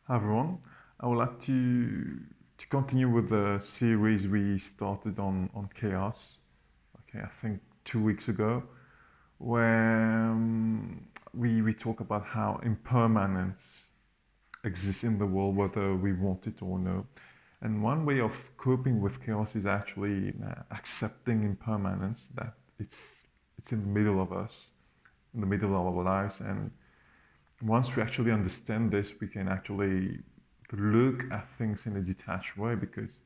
Hi everyone. I would like to continue with the series we started on chaos. Okay, I think 2 weeks ago, where we talk about how impermanence exists in the world, whether we want it or no. And one way of coping with chaos is actually accepting impermanence, that it's in the middle of us, in the middle of our lives, and once we actually understand this, we can actually look at things in a detached way because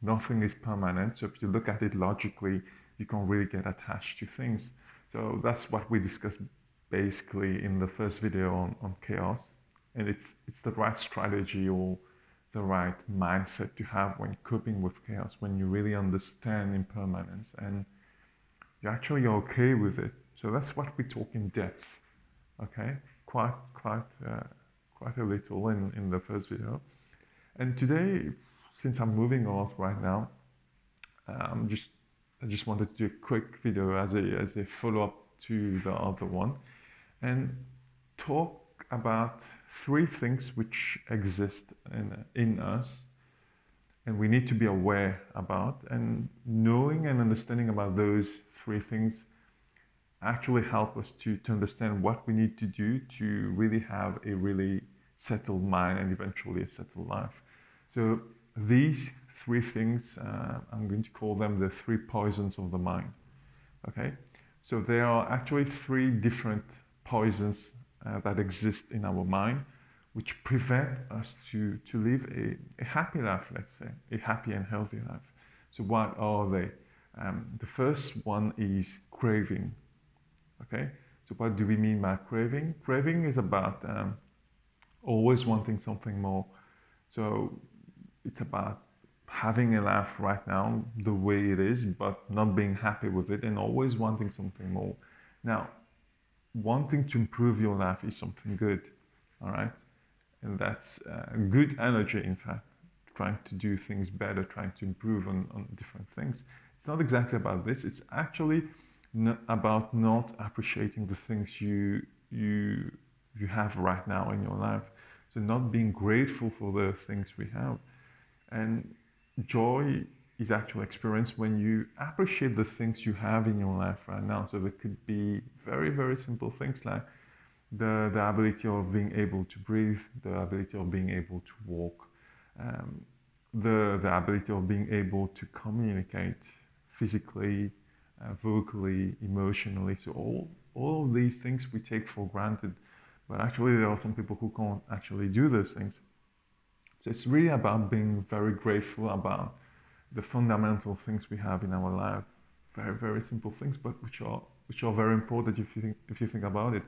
nothing is permanent. So if you look at it logically, you can't really get attached to things. So that's what we discussed basically in the first video on chaos. And it's the right strategy or the right mindset to have when coping with chaos, when you really understand impermanence and you're actually okay with it. So that's what we talk in depth. Okay, quite a little in the first video. And today, since I'm moving a lot right now, um, just I just wanted to do a quick video as a follow up to the other one, and talk about three things which exist in us and we need to be aware about, and knowing and understanding about those three things actually help us to understand what we need to do to really have a really settled mind and eventually a settled life. So these three things, I'm going to call them the three poisons of the mind. Okay, so there are actually three different poisons that exist in our mind, which prevent us to live a happy life, let's say, a happy and healthy life. So what are they? The first one is craving. Okay, so what do we mean by craving? Craving is about always wanting something more. So it's about having a life right now the way it is, but not being happy with it and always wanting something more. Now, wanting to improve your life is something good, all right? And that's good energy, in fact, trying to do things better, trying to improve on different things. It's not exactly about this, it's actually about not appreciating the things you have right now in your life. So not being grateful for the things we have. And joy is actual experience when you appreciate the things you have in your life right now. So there could be very, very simple things like the ability of being able to breathe, the ability of being able to walk, um, the ability of being able to communicate physically, vocally, emotionally. So all of these things we take for granted, but actually there are some people who can't actually do those things. So it's really about being very grateful about the fundamental things we have in our life. Very, very simple things, but which are very important if you think about it.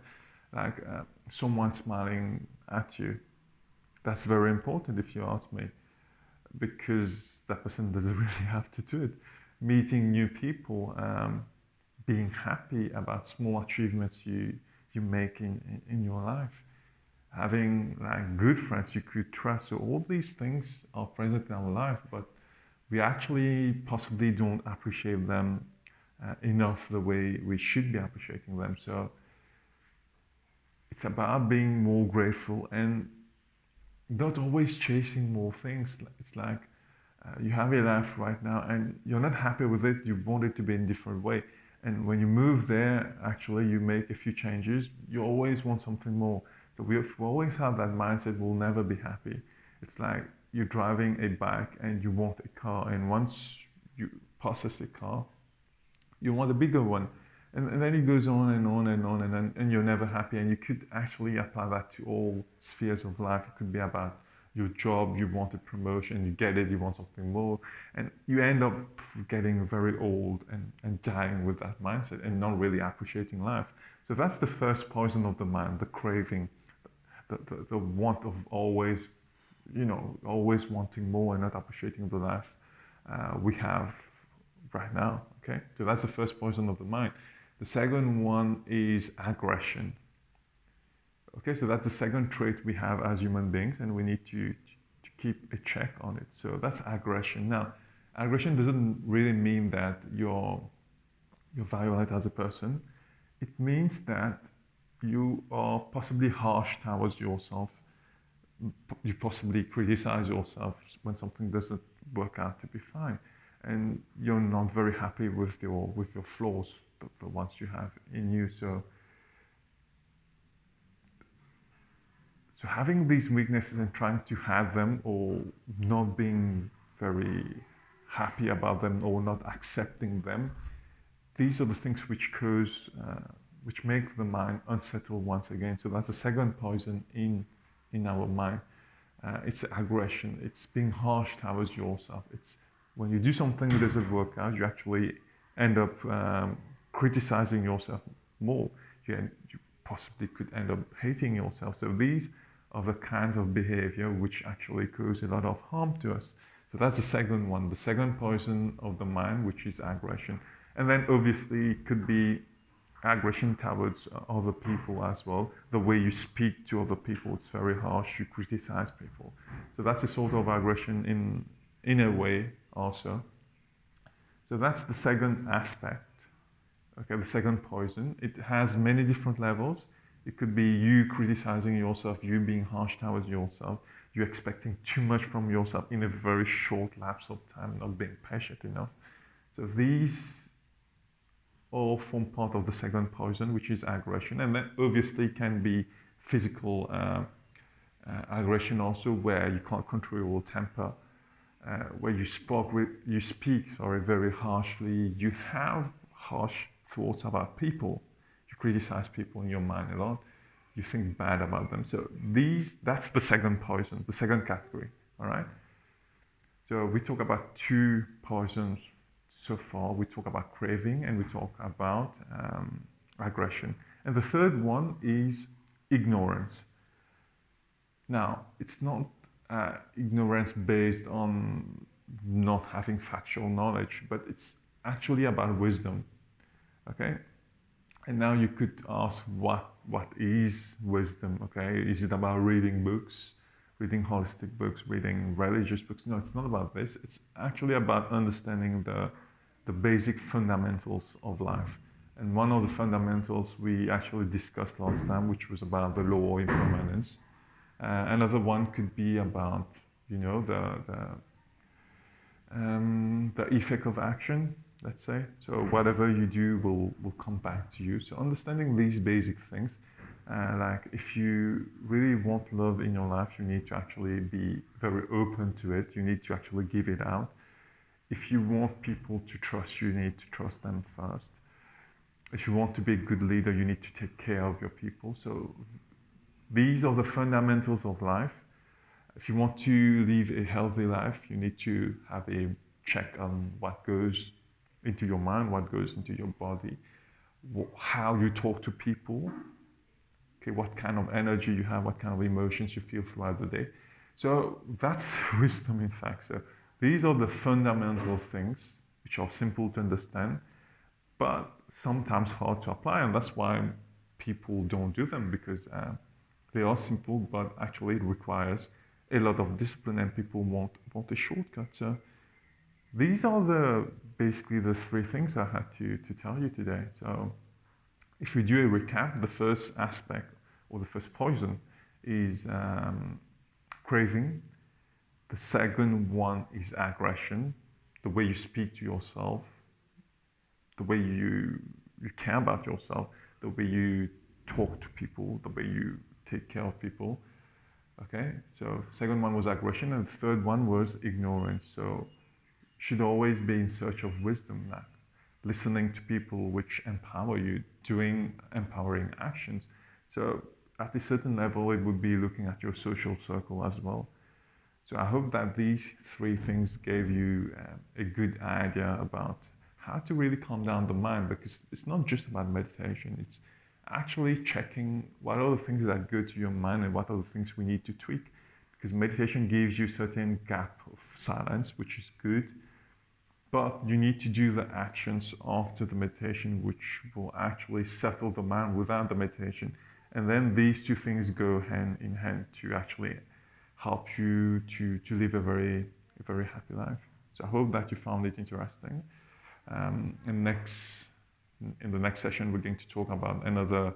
Like someone smiling at you, that's very important if you ask me, because that person doesn't really have to do it. Meeting new people, being happy about small achievements you make in your life, having like good friends you could trust. So all these things are present in our life, but we actually possibly don't appreciate them enough the way we should be appreciating them. So it's about being more grateful and not always chasing more things. It's like you have a life right now and you're not happy with it. You want it to be in a different way. And when you move there, actually, you make a few changes. You always want something more. So we always have that mindset. We'll never be happy. It's like you're driving a bike and you want a car, and once you possess a car, you want a bigger one. And then it goes on and on and on, and you're never happy. And you could actually apply that to all spheres of life. It could be about your job, you want a promotion, you get it, you want something more. And you end up getting very old and dying with that mindset and not really appreciating life. So that's the first poison of the mind, the craving, the want of always, always wanting more and not appreciating the life we have right now. Okay, so that's the first poison of the mind. The second one is aggression. Okay, so that's the second trait we have as human beings, and we need to keep a check on it. So that's aggression. Now, aggression doesn't really mean that you're violent as a person. It means that you are possibly harsh towards yourself, you possibly criticize yourself when something doesn't work out to be fine, and you're not very happy with your flaws, the ones you have in you. So having these weaknesses and trying to have them, or not being very happy about them, or not accepting them, these are the things which make the mind unsettled once again. So that's the second poison in our mind. It's aggression. It's being harsh towards yourself. It's when you do something that doesn't work out, you actually end up criticizing yourself more. You possibly could end up hating yourself. So these are the kinds of behavior which actually cause a lot of harm to us. So that's the second one, the second poison of the mind, which is aggression. And then obviously it could be aggression towards other people as well. The way you speak to other people, it's very harsh. You criticize people. So that's a sort of aggression in a way also. So that's the second aspect. Okay, the second poison. It has many different levels. It could be you criticizing yourself, you being harsh towards yourself, you expecting too much from yourself in a very short lapse of time, not being patient enough. So these all form part of the second poison, which is aggression. And then obviously can be physical aggression also, where you can't control your temper, where you speak very harshly. You have harsh thoughts about people. You criticize people in your mind a lot. You think bad about them. So that's the second poison, the second category. All right. So we talk about two poisons so far. We talk about craving and we talk about aggression. And the third one is ignorance. Now, it's not ignorance based on not having factual knowledge, but it's actually about wisdom. Okay? And now you could ask, what is wisdom? Okay? Is it about reading books, reading holistic books, reading religious books? No, it's not about this. It's actually about understanding the basic fundamentals of life. And one of the fundamentals we actually discussed last time, which was about the law of impermanence. Another one could be about, the effect of action, let's say. So whatever you do will come back to you. So understanding these basic things, like if you really want love in your life, you need to actually be very open to it. You need to actually give it out. If you want people to trust you, you need to trust them first. If you want to be a good leader, you need to take care of your people. So these are the fundamentals of life. If you want to live a healthy life, you need to have a check on what goes into your mind, what goes into your body, how you talk to people, okay, what kind of energy you have, what kind of emotions you feel throughout the day. So that's wisdom, in fact. So these are the fundamental things which are simple to understand, but sometimes hard to apply, and that's why people don't do them, because they are simple, but actually it requires a lot of discipline, and people want a shortcut. So these are basically the three things I had to tell you today. So if we do a recap, the first aspect, or the first poison, is craving. The second one is aggression, the way you speak to yourself, the way you care about yourself, the way you talk to people, the way you take care of people. Okay, so the second one was aggression, and the third one was ignorance. So you should always be in search of wisdom, like listening to people which empower you, doing empowering actions. So at a certain level, it would be looking at your social circle as well. So I hope that these three things gave you a good idea about how to really calm down the mind, because it's not just about meditation. It's actually checking what are the things that go to your mind and what are the things we need to tweak. Because meditation gives you certain gap of silence, which is good, but you need to do the actions after the meditation, which will actually settle the mind without the meditation. And then these two things go hand in hand to actually help you to live a very happy life. So I hope that you found it interesting. In the next session, we're going to talk about another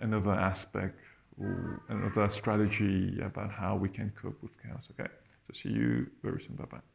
aspect, or another strategy about how we can cope with chaos. Okay, so see you very soon. Bye bye.